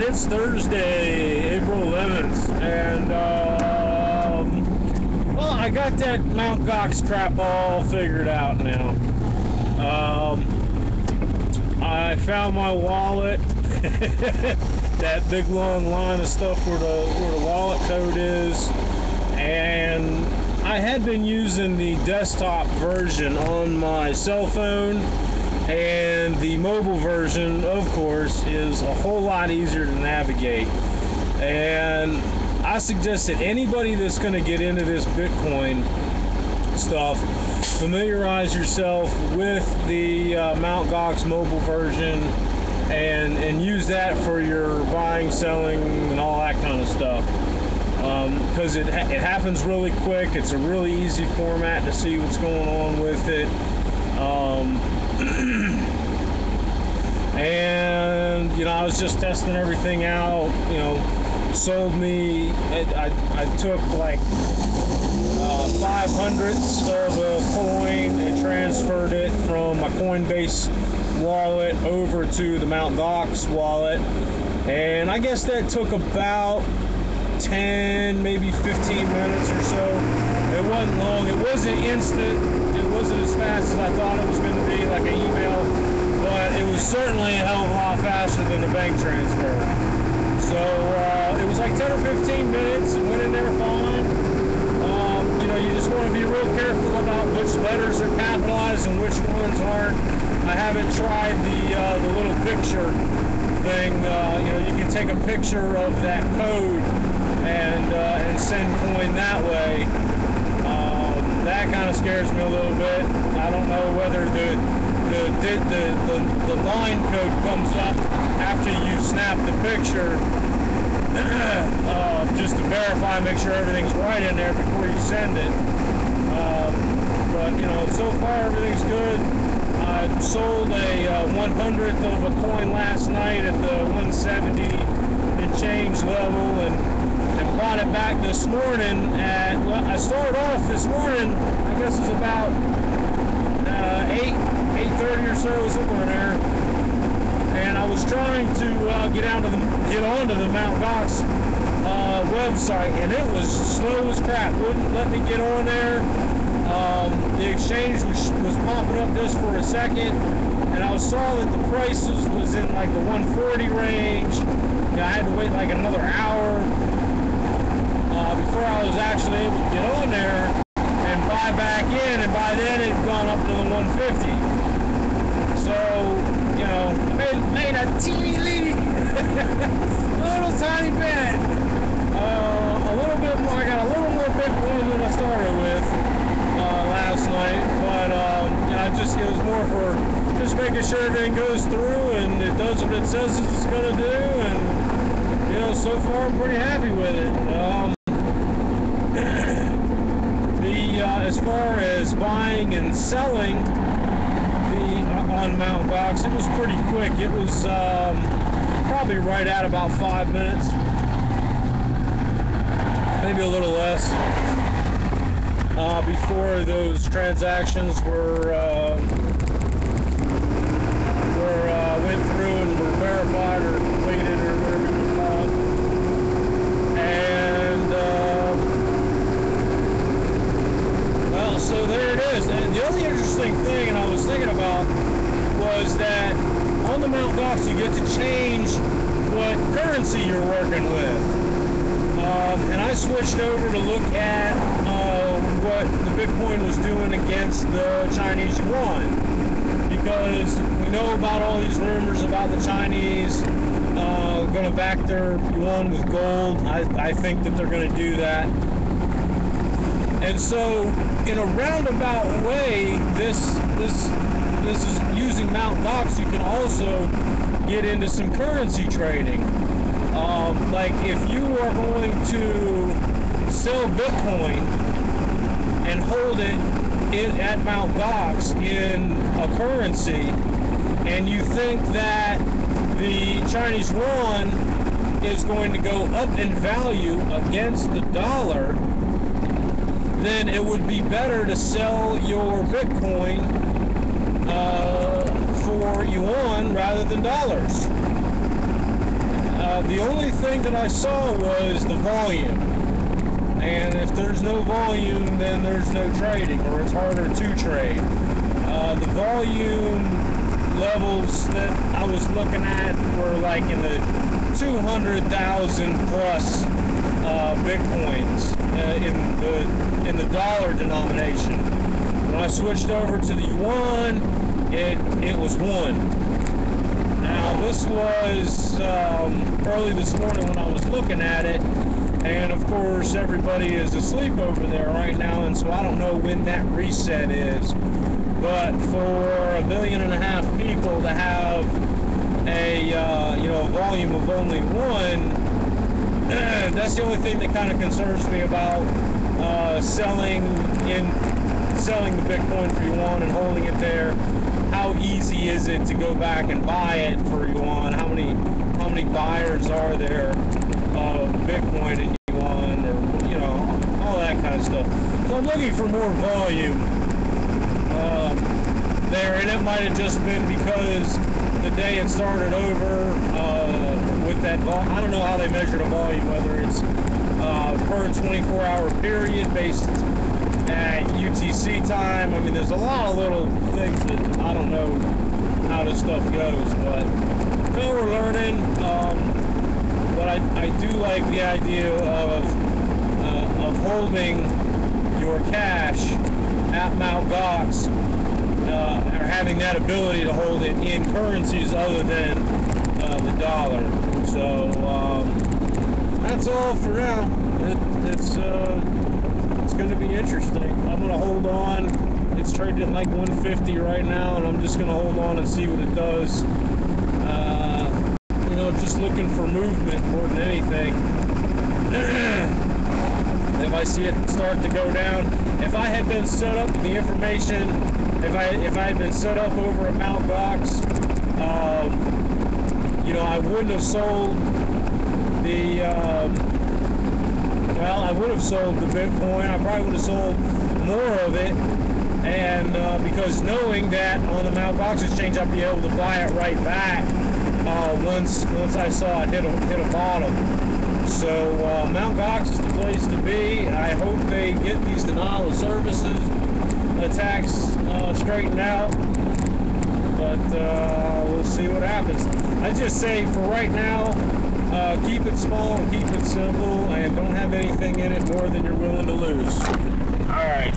It's Thursday, April 11th, and well, I got that Mount Gox trap all figured out now. I found my wallet, that big long line of stuff where the wallet code is, and I had been using the desktop version on my cell phone, and the mobile version, of course, is a whole lot easier to navigate. And I suggest that anybody that's going to get into this Bitcoin stuff, familiarize yourself with the Mt. Gox mobile version and use that for your buying, selling, and all that kind of stuff. Because it happens really quick. It's a really easy format to see what's going on with it. And I was just testing everything out. Sold me. I took like 5/100ths of a coin and transferred it from my Coinbase wallet over to the Mt. Gox wallet, and I guess that took about 10, maybe 15 minutes or so. It wasn't long. It wasn't instant. It wasn't as fast as I thought it was going to be, like an email, but it was certainly a hell of a lot faster than a bank transfer. So it was like 10 or 15 minutes. It went in there fine. You just want to be real careful about which letters are capitalized and which ones aren't. I haven't tried the little picture thing. You can take a picture of that code and send coin that way. That kind of scares me a little bit. I don't know whether the line code comes up after you snap the picture, just to verify, make sure everything's right in there before you send it. But so far everything's good. I sold a 1/100th of a coin last night at the 170 and change level, and bought it back this morning at, well, I started off this morning, I guess it's about 8:30 or so, somewhere in there, and I was trying to get onto the Mt. Gox website, and it was slow as crap. Wouldn't let me get on there. The exchange was popping up just for a second, and I saw that the prices was in like the 140 range. I had to wait like another hour before I was actually able to get on there and buy back in, and by then it had gone up to the 150. So, I made a teeny little tiny bit. A little bit more. I got a little more Bitcoin than I started with last night, but it was more for just making sure everything goes through and it does what it says it's going to do, and so far I'm pretty happy with it. As far as buying and selling on Mt. Gox, it was pretty quick. It was probably right at about 5 minutes, maybe a little less, before those transactions went through and were verified or completed or whatever you call it. And well, so there it is. And the other interesting thing, and I was thinking about, was that on the Mt. Gox you get to change what currency you're working with. And I switched over to look at what the Bitcoin was doing against the Chinese yuan, because we know about all these rumors about the Chinese going to back their yuan with gold. I think that they're going to do that. And so, in a roundabout way, this is using Mt. Gox. You can also get into some currency trading. Like if you are going to sell Bitcoin and hold it at Mt. Gox in a currency, and you think that the Chinese yuan is going to go up in value against the dollar, then it would be better to sell your Bitcoin for yuan rather than dollars. The only thing that I saw was the volume. And if there's no volume, then there's no trading, or it's harder to trade. The volume levels that I was looking at were like in the 200,000 plus bitcoins in the dollar denomination. When I switched over to the yuan, it was 1. Now this was early this morning when I was looking at it, and of course everybody is asleep over there right now, and so I don't know when that reset is. But for 1.5 billion people to have a volume of only 1, that's the only thing that kind of concerns me about selling the Bitcoin for yuan and holding it there. How easy is it to go back and buy it for yuan? How many buyers are there of Bitcoin and yuan, or all that kind of stuff? So I'm looking for more volume there, and it might have just been because the day it started over with that volume. I don't know how they measure the volume, whether it's per 24-hour period based at UTC time. I mean, there's a lot of little things that I don't know how this stuff goes, but we're learning. But I do like the idea of holding your cash at Mt. Gox, or having that ability to hold it in currencies other than the dollar. So that's all for now. It's going to be interesting. I'm going to hold on. It's trading at like 150 right now, and I'm just going to hold on and see what it does. Just looking for movement more than anything. If I see it start to go down, if I had been set up with the information, if I had been set up over at Mt. Gox, I wouldn't have sold the. I would have sold the Bitcoin. I probably would have sold more of it, and because knowing that on the Mt. Gox exchange, I'd be able to buy it right back once I saw it hit a bottom. So Mt. Gox is the place to be. I hope they get these denial of services attacks straightened out, but we'll see what happens. I just say for right now, keep it small and keep it simple, and don't have anything in it more than you're willing to lose. All right.